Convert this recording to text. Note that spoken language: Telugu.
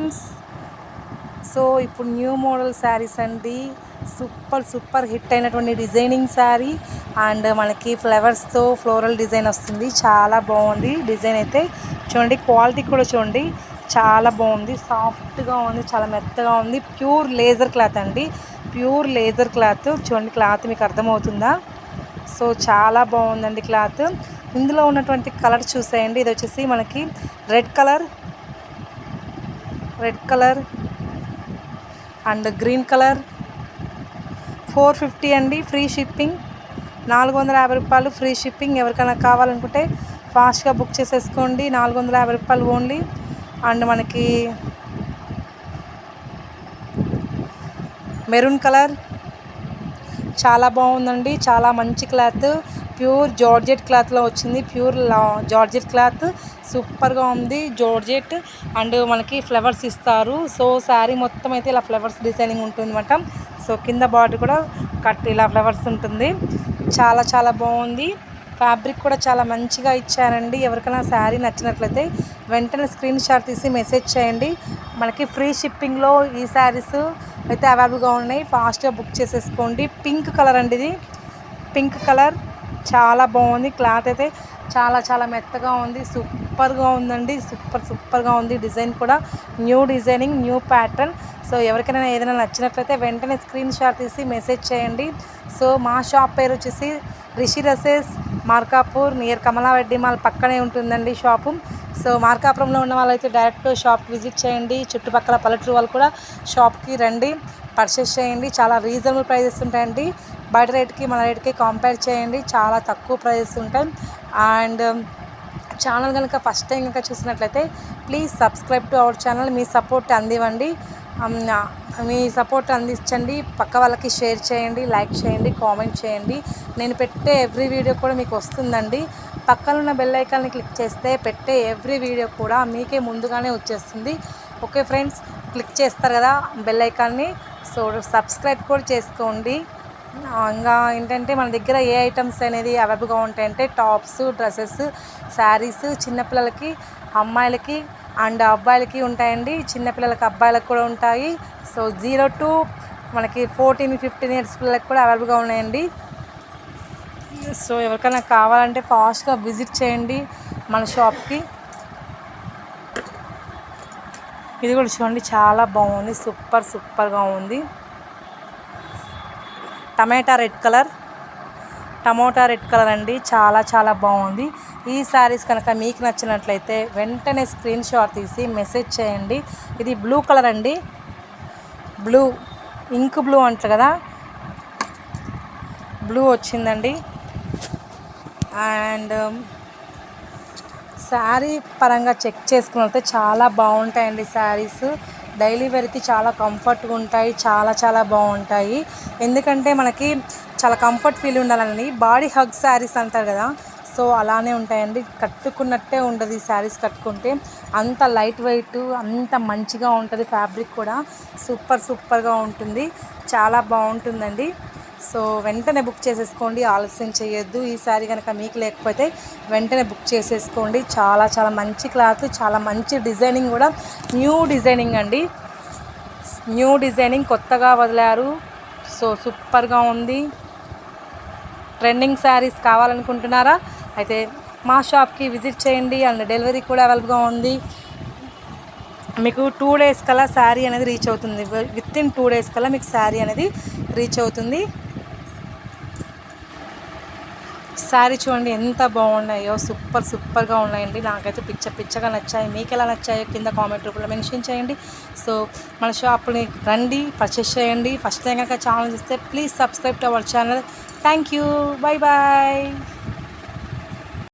ఫ్రెండ్స్. సో ఇప్పుడు న్యూ మోడల్ శారీస్ అండి. సూపర్ హిట్ అయినటువంటి డిజైనింగ్ శారీ అండ్ మనకి ఫ్లవర్స్తో ఫ్లోరల్ డిజైన్ వస్తుంది. చాలా బాగుంది డిజైన్ అయితే. చూడండి క్వాలిటీ కూడా చూడండి చాలా బాగుంది. సాఫ్ట్గా ఉంది, చాలా మెత్తగా ఉంది. ప్యూర్ లేజర్ క్లాత్ అండి, ప్యూర్ లేజర్ క్లాత్. చూడండి క్లాత్ మీకు అర్థమవుతుందా? సో చాలా బాగుందండి క్లాత్. ఇందులో ఉన్నటువంటి కలర్ చూసేయండి. ఇది వచ్చేసి మనకి red colour and green colour. 450 అండి, ఫ్రీ షిప్పింగ్. 450 రూపాయలు ఫ్రీ షిప్పింగ్. ఎవరికైనా కావాలనుకుంటే ఫాస్ట్గా బుక్ చేసేసుకోండి. 450 రూపాయలు ఓన్లీ. అండ్ మనకి మెరూన్ కలర్ చాలా బాగుందండి, చాలా మంచి క్లాత్. ప్యూర్ జార్జెట్ క్లాత్లో వచ్చింది. ప్యూర్ జార్జెట్ క్లాత్ సూపర్గా ఉంది. జార్జెట్ అండ్ మనకి ఫ్లవర్స్ ఇస్తారు. సో శారీ మొత్తం అయితే ఇలా ఫ్లవర్స్ డిజైనింగ్ ఉంటుంది అన్నమాట. సో కింద బార్డర్ కూడా కట్ ఇలా ఫ్లవర్స్ ఉంటుంది. చాలా బాగుంది. ఫ్యాబ్రిక్ కూడా చాలా మంచిగా ఇచ్చారండి. ఎవరికైనా శారీ నచ్చినట్లయితే వెంటనే స్క్రీన్ షాట్ తీసి మెసేజ్ చేయండి. మనకి ఫ్రీ షిప్పింగ్లో ఈ శారీస్ అయితే అవైలబుల్గా ఉన్నాయి. ఫాస్ట్గా బుక్ చేసేసుకోండి. పింక్ కలర్ అండి, ఇది పింక్ కలర్. చాలా బాగుంది క్లాత్ అయితే. చాలా మెత్తగా ఉంది. సూపర్గా ఉందండి. సూపర్గా ఉంది. డిజైన్ కూడా new designing, new pattern. So ఎవరికైనా ఏదైనా నచ్చినట్లయితే వెంటనే స్క్రీన్ షాట్ తీసి మెసేజ్ చేయండి. సో మా షాప్ పేరు వచ్చేసి Rishi dresses, Markapur, near Kamala Reddy mall పక్కనే ఉంటుందండి షాపు. సో మార్కాపురంలో ఉన్న వాళ్ళైతే డైరెక్ట్ షాప్కి విజిట్ చేయండి. చుట్టుపక్కల పల్లెటూరు వాళ్ళు కూడా షాప్కి రండి, పర్చేస్ చేయండి. చాలా రీజనబుల్ ప్రైజెస్ ఉంటాయండి. బయట రేట్కి మన రేట్కి కంపేర్ చేయండి, చాలా తక్కువ ప్రైజెస్ ఉంటాయి. అండ్ ఛానల్ కనుక ఫస్ట్ టైం కనుక చూసినట్లయితే please subscribe to our channel. మీ సపోర్ట్ అందివ్వండి, మీ సపోర్ట్ అందించండి. పక్క వాళ్ళకి షేర్ చేయండి, లైక్ చేయండి, కామెంట్ చేయండి. నేను పెట్టే ఎవ్రీ వీడియో కూడా మీకు వస్తుందండి. పక్కన ఉన్న బెల్ ఐకాన్ని క్లిక్ చేస్తే పెట్టే ఎవ్రీ వీడియో కూడా మీకే ముందుగానే వచ్చేస్తుంది. ఓకే ఫ్రెండ్స్, క్లిక్ చేస్తారు కదా బెల్ ఐకాన్ని. సో సబ్స్క్రైబ్ కూడా చేసుకోండి. ఇంకా ఏంటంటే మన దగ్గర ఏ ఐటమ్స్ అనేది అవైలబుల్గా ఉంటాయంటే టాప్స్, డ్రెస్సెస్, శారీస్, చిన్నపిల్లలకి, అమ్మాయిలకి అండ్ అబ్బాయిలకి ఉంటాయండి. చిన్నపిల్లలకి అబ్బాయిలకు కూడా ఉంటాయి. సో 0 to మనకి 14-15 ఇయర్స్ పిల్లలకి కూడా అవైలబుల్గా ఉన్నాయండి. సో ఎవరికైనా కావాలంటే ఫాస్ట్గా విజిట్ చేయండి మన షాప్కి. ఇది కూడా చూడండి చాలా బాగుంది. సూపర్గా ఉంది. టమోటా రెడ్ కలర్ అండి. చాలా బాగుంది. ఈ శారీస్ కనుక మీకు నచ్చినట్లయితే వెంటనే స్క్రీన్ షాట్ తీసి మెసేజ్ చేయండి. ఇది బ్లూ కలర్ అండి, బ్లూ ఇంక్ బ్లూ అంటారు కదా, బ్లూ వచ్చిందండి. అండ్ శారీ పరంగా చెక్ చేసుకున్నట్లయితే చాలా బాగుంటాయండి శారీస్. డైలీ వేర్కి చాలా కంఫర్ట్గా ఉంటాయి, చాలా బాగుంటాయి. ఎందుకంటే మనకి చాలా కంఫర్ట్ ఫీల్ ఉండాలండి. బాడీ హగ్ శారీస్ అంటారు కదా, సో అలానే ఉంటాయండి. కట్టుకున్నట్టే ఉండదు ఈ శారీస్ కట్టుకుంటే. అంత లైట్ వెయిట్, అంత మంచిగా ఉంటుంది. ఫ్యాబ్రిక్ కూడా సూపర్గా ఉంటుంది. చాలా బాగుంటుందండి. సో వెంటనే బుక్ చేసేసుకోండి, ఆలస్యం చేయొద్దు. ఈ శారీ కనుక మీకు లేకపోతే వెంటనే బుక్ చేసేసుకోండి. చాలా మంచి క్లాత్, చాలా మంచి డిజైనింగ్ కూడా. న్యూ డిజైనింగ్ అండి, న్యూ డిజైనింగ్ కొత్తగా వదిలారు. సో సూపర్గా ఉంది. ట్రెండింగ్ శారీస్ కావాలనుకుంటున్నారా? అయితే మా షాప్కి విజిట్ చేయండి. అండ్ డెలివరీ కూడా అవైలబుల్గా ఉంది. మీకు 2 days కల్లా శారీ అనేది రీచ్ అవుతుంది. వితిన్ 2 days కల్లా మీకు శారీ అనేది రీచ్ అవుతుంది. శారీ చూడండి ఎంత బాగున్నాయో, సూపర్గా ఉన్నాయండి. నాకైతే పిచ్చగా నచ్చాయి. మీకు ఎలా నచ్చాయో కింద కామెంట్ రూపంలో మెన్షన్ చేయండి. సో మన షాప్ని రండి, పర్చేస్ చేయండి. ఫస్ట్ టైం కనుక ఛానల్ చూస్తే please subscribe to our channel. Thank you, by.